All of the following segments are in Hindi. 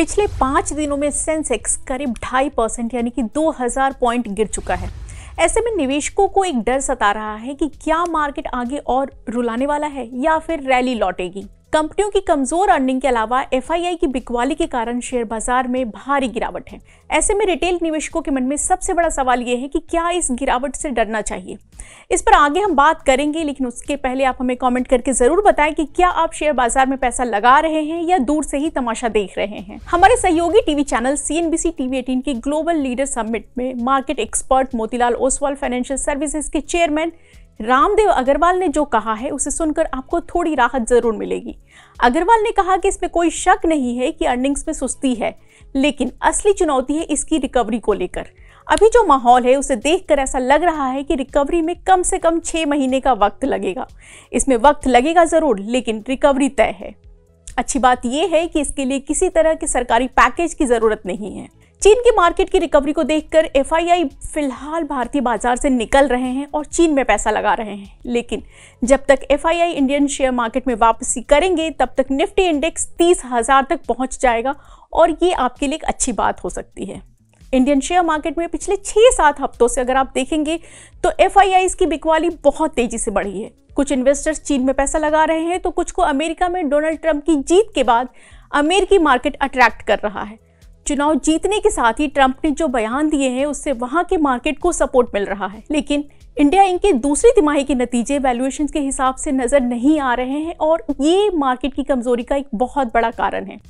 पिछले 5 दिनों में सेंसेक्स करीब 2.5% यानी कि 2000 पॉइंट गिर चुका है। ऐसे में निवेशकों को एक डर सता रहा है कि क्या मार्केट आगे और रुलाने वाला है या फिर रैली लौटेगी। कंपनियों की कमजोर अर्निंग के अलावा एफआईआई की बिकवाली के कारण शेयर बाजार में भारी गिरावट है। ऐसे में रिटेल निवेशकों के मन में सबसे बड़ा सवाल यह है कि क्या इस गिरावट से डरना चाहिए। इस पर आगे हम बात करेंगे, लेकिन उसके पहले आप हमें कमेंट करके जरूर बताएं कि क्या आप शेयर बाजार में पैसा लगा रहे हैं या दूर से ही तमाशा देख रहे हैं। हमारे सहयोगी टीवी चैनल CNBC TV18 की ग्लोबल लीडर समिट में market expert Motilal Oswal financial services के चेयरमैन रामदेव अग्रवाल ने जो कहा है उसे सुनकर आपको थोड़ी राहत जरूर मिलेगी। अग्रवाल ने कहा कि इसमें कोई शक नहीं है कि अर्निंग्स में सुस्ती है, लेकिन असली चुनौती है इसकी रिकवरी को लेकर। अभी जो माहौल है उसे देखकर ऐसा लग रहा है कि रिकवरी में कम से कम 6 महीने का वक्त लगेगा। इसमें वक्त लगेगा जरूर, लेकिन रिकवरी तय है। अच्छी बात यह है कि इसके लिए किसी तरह के सरकारी पैकेज की जरूरत नहीं है। चीन की मार्केट की रिकवरी को देखकर एफआईआई फिलहाल भारतीय बाजार से निकल रहे हैं और चीन में पैसा लगा रहे हैं, लेकिन जब तक एफआईआई इंडियन शेयर मार्केट में वापसी करेंगे तब तक निफ्टी इंडेक्स 30,000 तक पहुंच जाएगा और ये आपके लिए एक अच्छी बात हो सकती है। इंडियन शेयर मार्केट में पिछले 6-7 हफ्तों से अगर आप देखेंगे तो एफआईआई की बिकवाली बहुत तेजी से बढ़ी है। कुछ इन्वेस्टर्स चीन में पैसा लगा रहे हैं तो कुछ को अमेरिका में डोनाल्ड ट्रंप की जीत के बाद अमेरिकी मार्केट अट्रैक्ट कर रहा है। चुनाव जीतने के साथ ही ट्रंप ने जो बयान दिए हैं उससे वहां के मार्केट को सपोर्ट मिल रहा है, लेकिन इंडिया इंक के दूसरी तिमाही के नतीजे वैल्यूएशन के हिसाब से नजर नहीं आ रहे हैं और ये मार्केट की कमजोरी का एक बहुत बड़ा कारण है।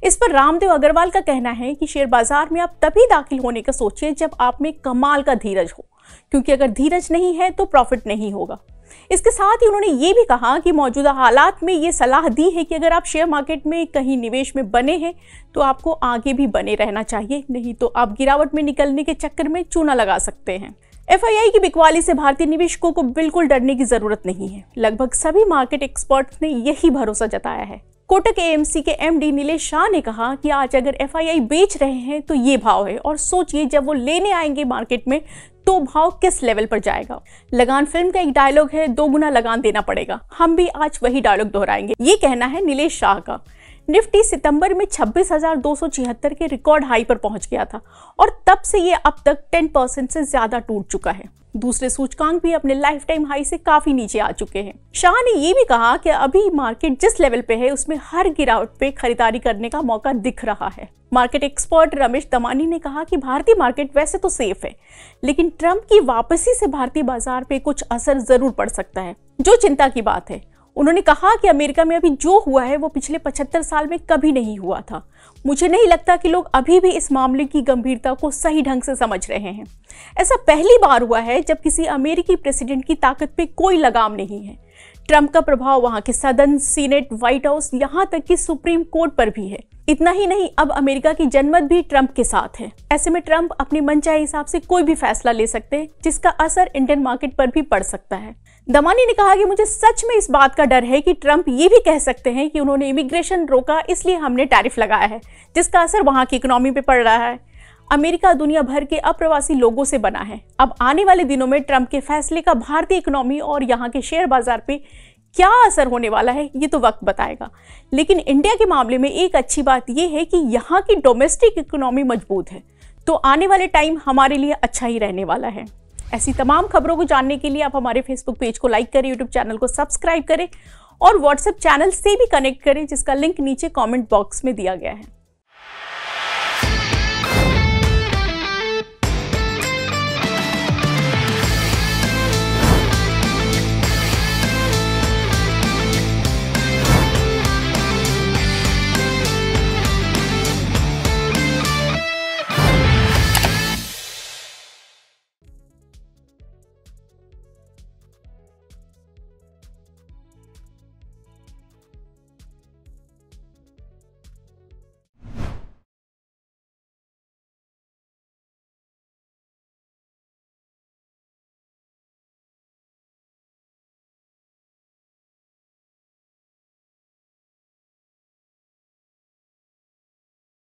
इस पर रामदेव अग्रवाल का कहना है कि शेयर बाजार में आप तभी दाखिल होने का सोचिए जब आप में कमाल का धीरज हो, क्योंकि अगर धीरज नहीं है तो प्रॉफिट नहीं होगा। इसके साथ ही उन्होंने ये भी कहा कि मौजूदा हालात में ये सलाह दी है कि अगर आप शेयर मार्केट में कहीं निवेश में बने हैं तो आपको आगे भी बने रहना चाहिए, नहीं तो आप गिरावट में निकलने के चक्कर में चूना लगा सकते हैं। एफआईआई की बिकवाली से भारतीय निवेशकों को बिल्कुल डरने की जरूरत नहीं है। लगभग सभी मार्केट एक्सपर्ट्स ने यही भरोसा जताया है। कोटक AMC के MD नीलेश शाह ने कहा कि आज अगर एफआईआई बेच रहे हैं तो ये भाव है, और सोचिए जब वो लेने आएंगे मार्केट में तो भाव किस लेवल पर जाएगा। लगान फिल्म का एक डायलॉग है, 2 गुना लगान देना पड़ेगा। हम भी आज वही डायलॉग दोहराएंगे, ये कहना है नीलेश शाह का। निफ्टी सितंबर में 26,276 के रिकॉर्ड हाई पर पहुंच गया था और तब से ये अब तक 10% से ज्यादा टूट चुका है। दूसरे सूचकांक भी अपने लाइफ टाइम हाई से काफी नीचे आ चुके हैं। शाह ने ये भी कहा कि अभी मार्केट जिस लेवल पे है उसमें हर गिरावट पे खरीदारी करने का मौका दिख रहा है। मार्केट एक्सपर्ट रमेश दमानी ने कहा कि भारतीय मार्केट वैसे तो सेफ है, लेकिन ट्रंप की वापसी से भारतीय बाजार पे कुछ असर जरूर पड़ सकता है, जो चिंता की बात है। उन्होंने कहा कि अमेरिका में अभी जो हुआ है वो पिछले 75 साल में कभी नहीं हुआ था। मुझे नहीं लगता कि लोग अभी भी इस मामले की गंभीरता को सही ढंग से समझ रहे हैं। ऐसा पहली बार हुआ है जब किसी अमेरिकी प्रेसिडेंट की ताकत पे कोई लगाम नहीं है। ट्रंप का प्रभाव वहां के सदन, सीनेट, व्हाइट हाउस, यहाँ तक कि सुप्रीम कोर्ट पर भी है। इतना ही नहीं, अब अमेरिका की जनमत भी ट्रंप के साथ है। ऐसे में ट्रंप अपने मनचाहे हिसाब से कोई भी फैसला ले सकते हैं, जिसका असर इंडियन मार्केट पर भी पड़ सकता है। दमानी ने कहा कि मुझे सच में इस बात का डर है कि ट्रंप ये भी कह सकते हैं कि उन्होंने इमिग्रेशन रोका इसलिए हमने टैरिफ लगाया है, जिसका असर वहां की इकोनॉमी पे पड़ रहा है। अमेरिका दुनिया भर के अप्रवासी लोगों से बना है। अब आने वाले दिनों में ट्रंप के फैसले का भारतीय इकोनॉमी और यहाँ के शेयर बाजार पे क्या असर होने वाला है ये तो वक्त बताएगा। लेकिन इंडिया के मामले में एक अच्छी बात यह है कि यहाँ की डोमेस्टिक इकोनॉमी मजबूत है, तो आने वाले टाइम हमारे लिए अच्छा ही रहने वाला है। ऐसी तमाम खबरों को जानने के लिए आप हमारे फेसबुक पेज को लाइक करें, यूट्यूब चैनल को सब्सक्राइब करें और व्हाट्सएप चैनल से भी कनेक्ट करें, जिसका लिंक नीचे कमेंट बॉक्स में दिया गया है।